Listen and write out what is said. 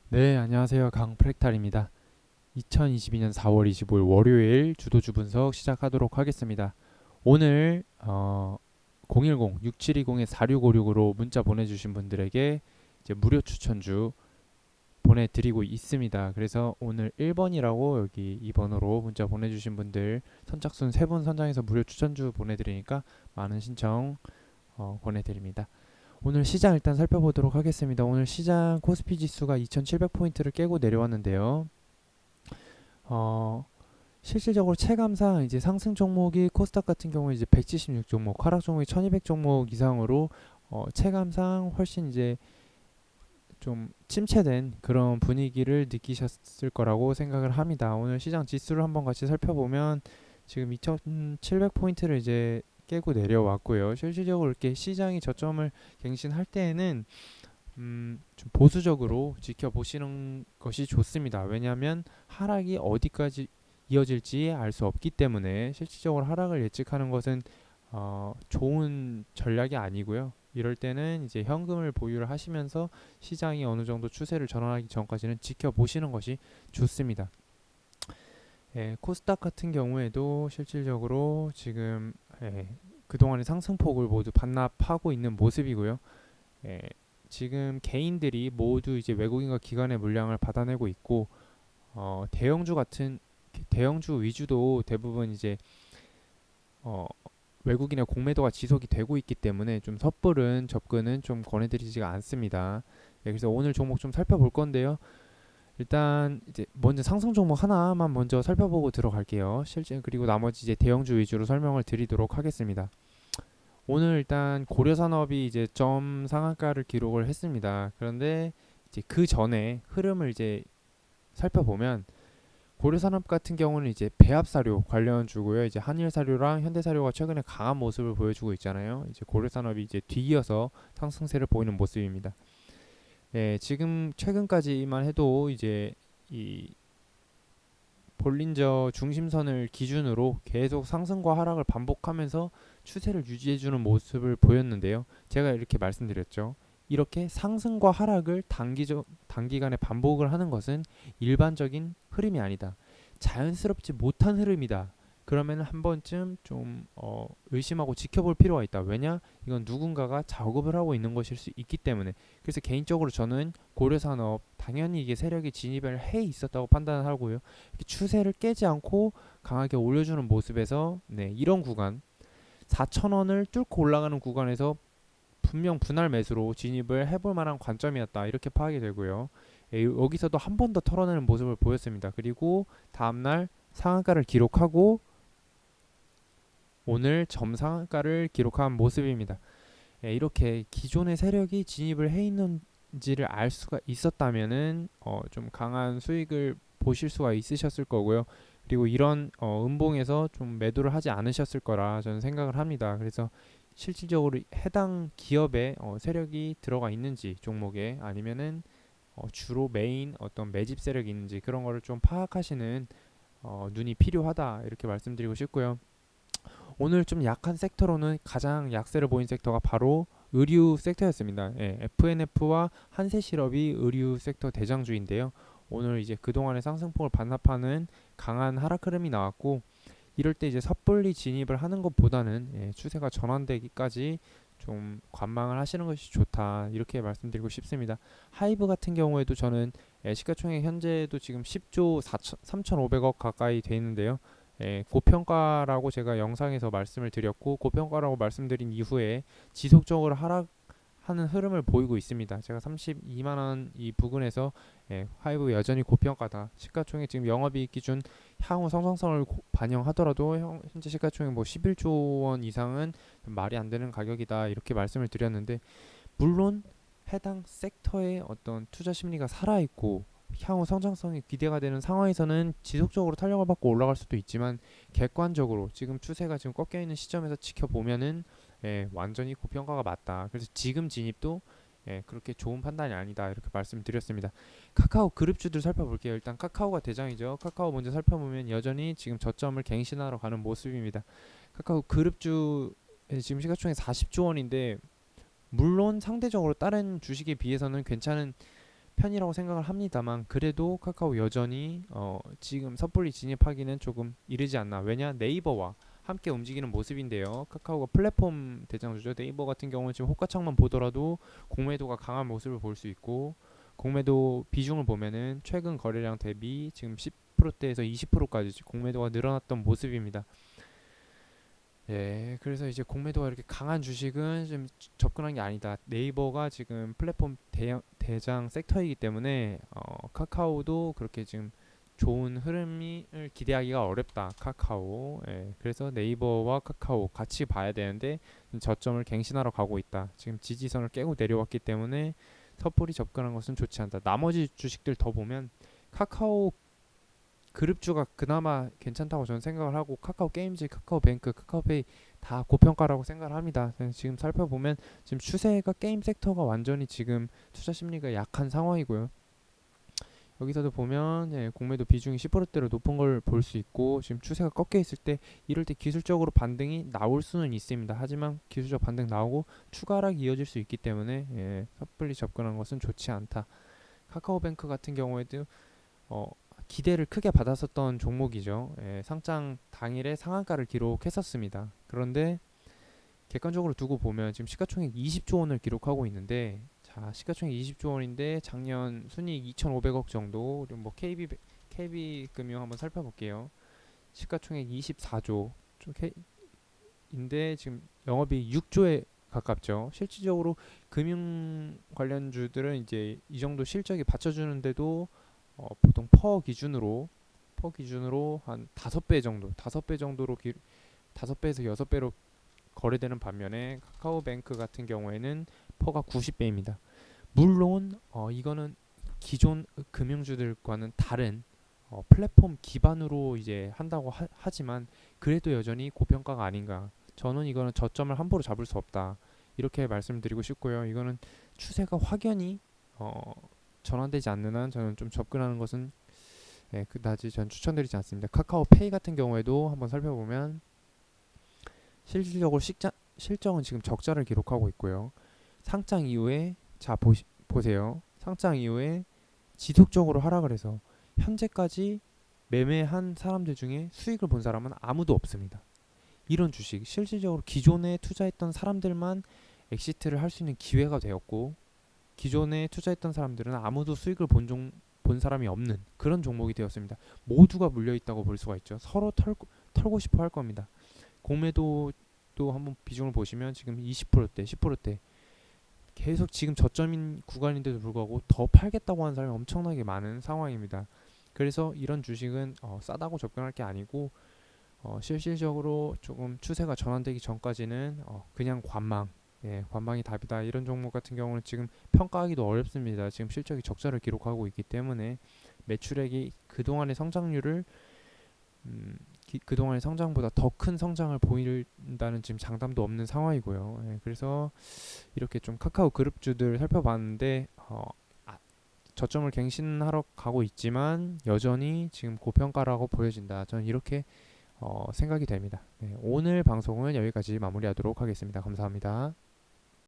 네, 안녕하세요. 강프랙탈입니다. 2022년 4월 25일 월요일 주도주 분석 시작하도록 하겠습니다. 오늘 010-6720-4656으로 문자 보내주신 분들에게 이제 무료 추천주 보내드리고 있습니다. 그래서 오늘 1번이라고 여기 이 번호로 문자 보내주신 분들 선착순 3분 선정해서 무료 추천주 보내드리니까 많은 신청 보내드립니다. 오늘 시장 일단 살펴보도록 하겠습니다. 오늘 시장 코스피 지수가 2700포인트를 깨고 내려왔는데요. 어, 실질적으로 체감상 이제 상승 종목이 코스닥 같은 경우에 이제 176 종목, 하락 종목이 1200 종목 이상으로 체감상 훨씬 이제 좀 침체된 그런 분위기를 느끼셨을 거라고 생각을 합니다. 오늘 시장 지수를 한번 같이 살펴보면 지금 2700포인트를 이제 깨고 내려왔고요. 실질적으로 이렇게 시장이 저점을 갱신할 때에는 좀 보수적으로 지켜보시는 것이 좋습니다. 왜냐하면 하락이 어디까지 이어질지 알 수 없기 때문에 실질적으로 하락을 예측하는 것은 좋은 전략이 아니고요. 이럴 때는 이제 현금을 보유를 하시면서 시장이 어느 정도 추세를 전환하기 전까지는 지켜보시는 것이 좋습니다. 예, 코스닥 같은 경우에도 실질적으로 지금 그동안의 상승폭을 모두 반납하고 있는 모습이고요. 예, 지금 개인들이 모두 이제 외국인과 기관의 물량을 받아내고 있고 대형주 위주도 대부분 이제 어, 외국인의 공매도가 지속이 되고 있기 때문에 좀 섣부른 접근은 좀 권해드리지가 않습니다. 네, 그래서 오늘 종목 좀 살펴볼 건데요. 일단 이제 먼저 상승 종목 하나만 먼저 살펴보고 들어갈게요. 실제 그리고 나머지 이제 대형주 위주로 설명을 드리도록 하겠습니다. 오늘 일단 고려산업이 이제 점 상한가를 기록을 했습니다. 그런데 이제 그 전에 흐름을 이제 살펴보면 고려산업 같은 경우는 이제 배합사료 관련 주고요. 이제 한일사료랑 현대사료가 최근에 강한 모습을 보여주고 있잖아요. 이제 고려산업이 이제 뒤이어서 상승세를 보이는 모습입니다. 네, 지금 최근까지만 해도 이제 이 볼린저 중심선을 기준으로 계속 상승과 하락을 반복하면서 추세를 유지해주는 모습을 보였는데요. 제가 이렇게 말씀드렸죠. 이렇게 상승과 하락을 단기간에 반복을 하는 것은 일반적인 흐름이 아니다. 자연스럽지 못한 흐름이다. 그러면 한 번쯤 좀 의심하고 지켜볼 필요가 있다. 왜냐? 이건 누군가가 작업을 하고 있는 것일 수 있기 때문에. 그래서 개인적으로 저는 고려산업 당연히 이게 세력이 진입을 해 있었다고 판단하고요. 추세를 깨지 않고 강하게 올려주는 모습에서 네, 이런 구간 4,000원을 뚫고 올라가는 구간에서 분명 분할 매수로 진입을 해볼 만한 관점이었다 이렇게 파악이 되고요. 여기서도 한 번 더 털어내는 모습을 보였습니다. 그리고 다음날 상한가를 기록하고 오늘 점상한가를 기록한 모습입니다. 이렇게 기존의 세력이 진입을 해 있는지를 알 수가 있었다면은 좀 강한 수익을 보실 수가 있으셨을 거고요. 그리고 이런 음봉에서 좀 매도를 하지 않으셨을 거라 저는 생각을 합니다. 그래서 실질적으로 해당 기업에 세력이 들어가 있는지 종목에 아니면은 주로 메인 어떤 매집 세력이 있는지 그런 거를 좀 파악하시는 눈이 필요하다 이렇게 말씀드리고 싶고요. 오늘 좀 약한 섹터로는 가장 약세를 보인 섹터가 바로 의류 섹터였습니다. 예, FNF와 한세실업이 의류 섹터 대장주인데요. 오늘 이제 그동안의 상승폭을 반납하는 강한 하락 흐름이 나왔고 이럴 때 이제 섣불리 진입을 하는 것보다는 추세가 전환되기까지 좀 관망을 하시는 것이 좋다 이렇게 말씀드리고 싶습니다. 하이브 같은 경우에도 저는 시가총액 현재도 지금 10조 3,500억 가까이 돼 있는데요. 고평가라고 제가 영상에서 말씀을 드렸고 고평가라고 말씀드린 이후에 지속적으로 하락하는 흐름을 보이고 있습니다. 제가 32만 원 이 부근에서 하이브 여전히 고평가다. 시가총액 지금 영업이익 기준 향후 성장성을 반영하더라도 현재 시가총액 뭐 11조 원 이상은 말이 안 되는 가격이다 이렇게 말씀을 드렸는데 물론 해당 섹터의 어떤 투자 심리가 살아 있고 향후 성장성이 기대가 되는 상황에서는 지속적으로 탄력을 받고 올라갈 수도 있지만 객관적으로 지금 추세가 지금 꺾여 있는 시점에서 지켜보면은 완전히 고평가가 맞다. 그래서 지금 진입도 그렇게 좋은 판단이 아니다 이렇게 말씀드렸습니다. 카카오 그룹주들 살펴볼게요. 일단 카카오가 대장이죠. 카카오 먼저 살펴보면 여전히 지금 저점을 갱신하러 가는 모습입니다. 카카오 그룹주 지금 시가총액 40조 원인데 물론 상대적으로 다른 주식에 비해서는 괜찮은 편이라고 생각을 합니다만 그래도 카카오 여전히 지금 섣불리 진입하기는 조금 이르지 않나. 왜냐 네이버와 함께 움직이는 모습인데요. 카카오가 플랫폼 대장주죠. 네이버 같은 경우는 지금 호가창만 보더라도 공매도가 강한 모습을 볼 수 있고 공매도 비중을 보면은 최근 거래량 대비 지금 10%대에서 20%까지 공매도가 늘어났던 모습입니다. 예, 그래서 이제 공매도가 이렇게 강한 주식은 좀 접근한 게 아니다. 네이버가 지금 플랫폼 대장 섹터이기 때문에 카카오도 그렇게 지금 좋은 흐름을 기대하기가 어렵다. 카카오. 예, 그래서 네이버와 카카오 같이 봐야 되는데 저점을 갱신하러 가고 있다. 지금 지지선을 깨고 내려왔기 때문에 섣불리 접근한 것은 좋지 않다. 나머지 주식들 더 보면 카카오 그룹주가 그나마 괜찮다고 저는 생각을 하고 카카오 게임즈, 카카오뱅크, 카카오페이 다 고평가라고 생각을 합니다. 지금 살펴보면 지금 추세가 게임 섹터가 완전히 지금 투자 심리가 약한 상황이고요. 여기서도 보면 공매도 비중이 10%대로 높은 걸 볼 수 있고 지금 추세가 꺾여 있을 때 이럴 때 기술적으로 반등이 나올 수는 있습니다. 하지만 기술적 반등 나오고 추가 하락이 이어질 수 있기 때문에 섣불리 접근한 것은 좋지 않다. 카카오뱅크 같은 경우에도 어, 기대를 크게 받았었던 종목이죠. 상장 당일에 상한가를 기록했었습니다. 그런데 객관적으로 두고 보면 지금 시가총액 20조 원을 기록하고 있는데 자 시가총액 20조 원인데 작년 순이익 2,500억 정도 그리고 뭐 KB금융 한번 살펴볼게요. 시가총액 24조 인데 지금 영업이익 6조에 가깝죠. 실질적으로 금융 관련주들은 이제 이 정도 실적이 받쳐주는데도 보통 퍼 기준으로 한 5배 정도, 5배 정도로 5배에서 6배로 거래되는 반면에 카카오뱅크 같은 경우에는 퍼가 90배입니다. 물론 이거는 기존 금융주들과는 다른 플랫폼 기반으로 이제 한다고 하지만 그래도 여전히 고평가가 아닌가. 저는 이거는 저점을 함부로 잡을 수 없다. 이렇게 말씀드리고 싶고요. 이거는 추세가 확연히 전환되지 않는 한 저는 좀 접근하는 것은 그다지 전 추천드리지 않습니다. 카카오페이 같은 경우에도 한번 살펴보면 실질적으로 실적은 지금 적자를 기록하고 있고요. 상장 이후에 자 보세요. 상장 이후에 지속적으로 하락을 해서 현재까지 매매한 사람들 중에 수익을 본 사람은 아무도 없습니다. 이런 주식 실질적으로 기존에 투자했던 사람들만 엑시트를 할 수 있는 기회가 되었고 기존에 투자했던 사람들은 아무도 수익을 본 사람이 없는 그런 종목이 되었습니다. 모두가 물려있다고 볼 수가 있죠. 서로 털고 싶어 할 겁니다. 공매도도 한번 비중을 보시면 지금 20%대, 10%대 계속 지금 저점인 구간인데도 불구하고 더 팔겠다고 하는 사람이 엄청나게 많은 상황입니다. 그래서 이런 주식은 싸다고 접근할 게 아니고 실질적으로 조금 추세가 전환되기 전까지는 그냥 관망이 답이다. 이런 종목 같은 경우는 지금 평가하기도 어렵습니다. 지금 실적이 적자를 기록하고 있기 때문에 매출액이 그동안의 성장률을 그동안의 성장보다 더 큰 성장을 보인다는 지금 장담도 없는 상황이고요. 그래서 이렇게 좀 카카오 그룹주들 살펴봤는데 저점을 갱신하러 가고 있지만 여전히 지금 고평가라고 보여진다. 저는 이렇게 생각이 됩니다. 오늘 방송은 여기까지 마무리하도록 하겠습니다. 감사합니다.